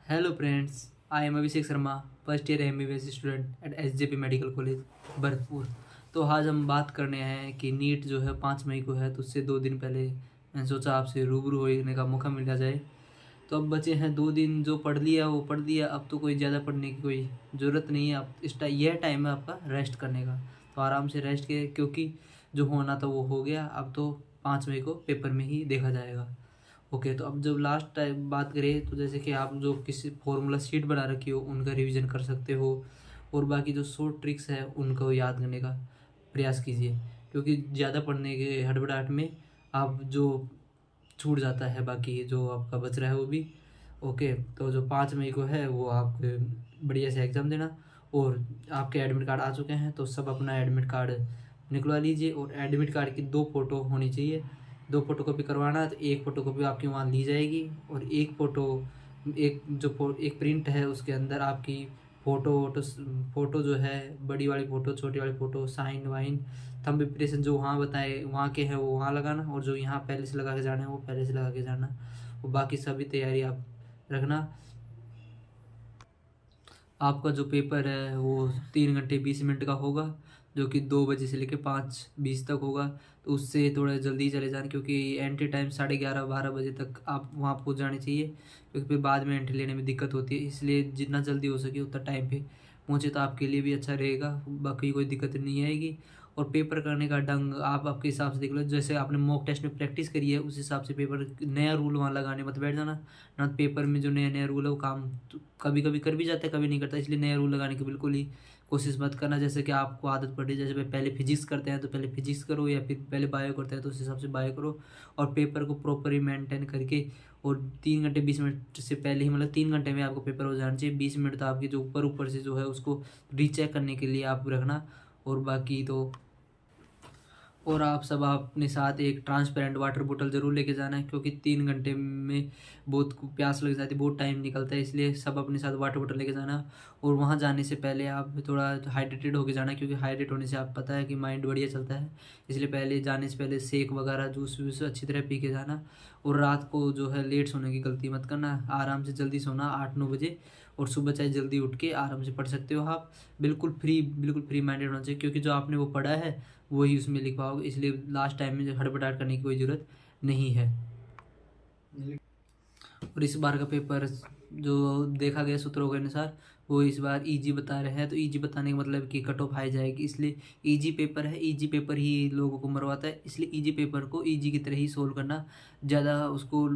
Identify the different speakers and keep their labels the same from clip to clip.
Speaker 1: Hello friends, I am Abhishek Sharma, first year MBBS student at SJP medical college Bharatpur. तो आज हम बात करने हैं कि नीट जो है 5 मई को है, तो उससे 2 दिन पहले मैंने सोचा आपसे रूबरू होने का मौका मिल जाए। तो अब बचे हैं 2 दिन, जो पढ़ लिया वो पढ़ लिया, अब तो कोई ज़्यादा पढ़ने की कोई ज़रूरत नहीं है। अब यह टाइम है आपका रेस्ट करने का, तो आराम से रेस्ट के, क्योंकि जो होना था वो हो गया। अब तो 5 मई को पेपर में ही देखा जाएगा। ओके, तो अब जब लास्ट टाइम बात करें तो जैसे कि आप जो किसी फॉर्मूला शीट बना रखी हो उनका रिवीजन कर सकते हो, और बाकी जो शॉर्ट ट्रिक्स है उनको याद करने का प्रयास कीजिए, क्योंकि ज़्यादा पढ़ने के हड़बड़ाहट में आप जो छूट जाता है, बाकी जो आपका बच रहा है वो भी। ओके, तो जो 5 मई को है वो आप बढ़िया से एग्ज़ाम देना। और आपके एडमिट कार्ड आ चुके हैं, तो सब अपना एडमिट कार्ड निकलवा लीजिए, और एडमिट कार्ड की 2 फ़ोटो होनी चाहिए। 2 फ़ोटोकॉपी करवाना है तो 1 फ़ोटोकॉपी आपकी वहाँ ली जाएगी, और एक प्रिंट है उसके अंदर आपकी फ़ोटो जो है, बड़ी वाली फ़ोटो, छोटी वाली फ़ोटो, साइन वाइन, थंब इम्प्रेशन जो वहाँ बताए वहाँ के हैं वो वहाँ लगाना, और जो यहाँ पहले से लगा के जाना है वो पहले से लगा के जाना। और बाकी सभी तैयारी आप रखना। आपका जो पेपर है वो 3 घंटे 20 मिनट का होगा, जो कि 2 बजे से लेकर 5:20 तक होगा। तो उससे थोड़ा जल्दी चले जाना, क्योंकि एंट्री टाइम 11:30 12 बजे तक आप वहाँ पहुँच जाने चाहिए, क्योंकि फिर बाद में एंट्री लेने में दिक्कत होती है। इसलिए जितना जल्दी हो सके उतना टाइम पे पहुँचे तो आपके लिए भी अच्छा रहेगा, बाकी कोई दिक्कत नहीं आएगी। और पेपर करने का ढंग आप आपके हिसाब से देख लो, जैसे आपने मॉक टेस्ट में प्रैक्टिस करी है उस हिसाब से पेपर, नया रूल वहाँ लगाने मत बैठ जाना। ना पेपर में जो नया नया रूल है वो काम तो कभी कभी कर भी जाता है, कभी नहीं करता, इसलिए नया रूल लगाने की बिल्कुल ही कोशिश मत करना। जैसे कि आपको आदत पड़ी, जैसे पहले फिजिक्स करते हैं तो पहले फिजिक्स करो, या फिर पहले बायो करते हैं तो उस हिसाब से बायो करो। और पेपर को प्रॉपरली मेंटेन करके, और 3 घंटे 20 मिनट से पहले ही, मतलब 3 घंटे में आपको पेपर हो जाना चाहिए। 20 मिनट तो आपके जो ऊपर ऊपर से जो है उसको रीचेक करने के लिए आप रखना। और बाकी तो, और आप सब अपने साथ एक ट्रांसपेरेंट वाटर बोतल ज़रूर लेके जाना है, क्योंकि 3 घंटे में बहुत प्यास लग जाती है, बहुत टाइम निकलता है, इसलिए सब अपने साथ वाटर बोतल लेके जाना। और वहाँ जाने से पहले आप थोड़ा हाइड्रेटेड होके जाना, क्योंकि हाइड्रेट होने से आप पता है कि माइंड बढ़िया चलता है। इसलिए पहले जाने से पहले शेक वगैरह जूस वूस अच्छी तरह पी के जाना। और रात को जो है लेट सोने की गलती मत करना, आराम से जल्दी सोना 8 9 बजे, और सुबह चाहे जल्दी उठ के आराम से पढ़ सकते हो आप। बिल्कुल फ्री माइंडेड होना चाहिए, क्योंकि जो आपने वो पढ़ा है वही उसमें लिख पाओगे, इसलिए लास्ट टाइम में हड़बड़ाहट करने की कोई ज़रूरत नहीं है। और इस बार का पेपर जो देखा गया सूत्रों के अनुसार वो इस बार इजी बता रहे हैं, तो इजी बताने का मतलब कि कट ऑफ हाई जाएगी, इसलिए इजी पेपर है, इजी पेपर ही लोगों को मरवाता है। इसलिए इजी पेपर को इजी की तरह ही सोल्व करना, ज़्यादा उसको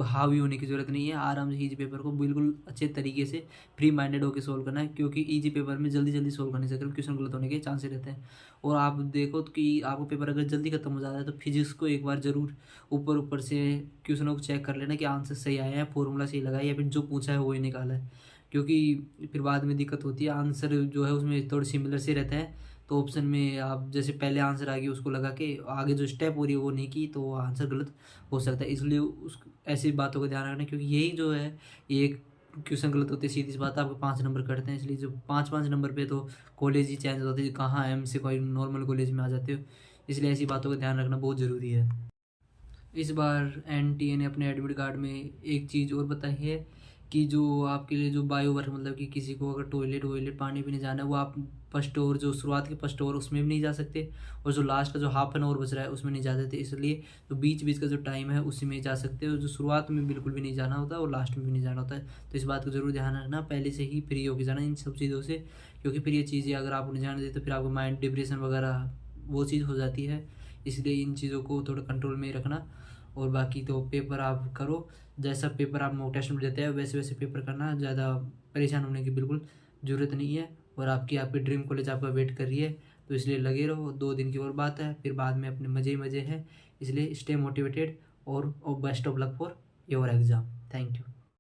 Speaker 1: हावी होने की ज़रूरत नहीं है। आराम से इजी पेपर को बिल्कुल अच्छे तरीके से फ्री माइंडेड होकर सोल्व करना है, क्योंकि इजी पेपर में जल्दी जल्दी सोल्व करने से क्वेश्चन गलत होने के चांसेस रहते हैं। और आप देखो तो कि आपको पेपर अगर जल्दी खत्म हो जाता है तो फिजिक्स को एक बार ज़रूर ऊपर ऊपर से क्वेश्चनों को चेक कर लेना कि आंसर सही आया है, फॉर्मूला सही लगा है, या फिर जो पूछा है वही निकाला है, क्योंकि फिर बाद में दिक्कत होती है। आंसर जो है उसमें थोड़े सिमिलर से रहते हैं, तो ऑप्शन में आप जैसे पहले आंसर आ गया उसको लगा के आगे जो स्टेप हो रही है वो नहीं की, तो आंसर गलत हो सकता है। इसलिए उस ऐसी बातों का ध्यान रखना, क्योंकि यही जो है ये क्वेश्चन गलत होते हैं, सीधी सी बात है, आपको 5 नंबर कटते हैं। इसलिए जो 5 5 नंबर पे तो कॉलेज ही चेंज होते हैं, कहाँ एम से कोई नॉर्मल कॉलेज में आ जाते हो। इसलिए ऐसी बातों का ध्यान रखना बहुत ज़रूरी है। इस बार एनटीए ने अपने एडमिट कार्ड में एक चीज़ और बताई है कि जो आपके लिए जो बायो वर्क, मतलब कि किसी को अगर टॉयलेट वॉयलेट पानी पीने जाना है, वो आप फर्स्ट ओवर, जो शुरुआत के फर्स्ट ओवर उसमें भी नहीं जा सकते, और जो लास्ट का जो ½ एन आवर बच रहा है उसमें नहीं जा सकते। इसलिए तो बीच बीच का जो टाइम है उसी में जा सकते हो, जो शुरुआत में बिल्कुल भी नहीं जाना होता और लास्ट में भी नहीं जाना होता है। तो इस बात का जरूर ध्यान रखना, पहले से ही फ्री होकर जाना इन सब चीज़ों से, क्योंकि फिर ये चीज़ें अगर आप उन्हें जान देते तो फिर आपका माइंड डिप्रेशन वगैरह वो चीज़ हो जाती है। इसलिए इन चीज़ों को थोड़ा कंट्रोल में ही रखना। और बाकी तो पेपर आप करो, जैसा पेपर आप मॉक टेस्ट में देते हैं वैसे वैसे पेपर करना, ज़्यादा परेशान होने की बिल्कुल ज़रूरत नहीं है। और आपकी ड्रीम कॉलेज आपका वेट कर रही है, तो इसलिए लगे रहो। 2 दिन की और बात है, फिर बाद में अपने मज़े ही मज़े हैं। इसलिए स्टे मोटिवेटेड, और best of luck for your exam. Thank you.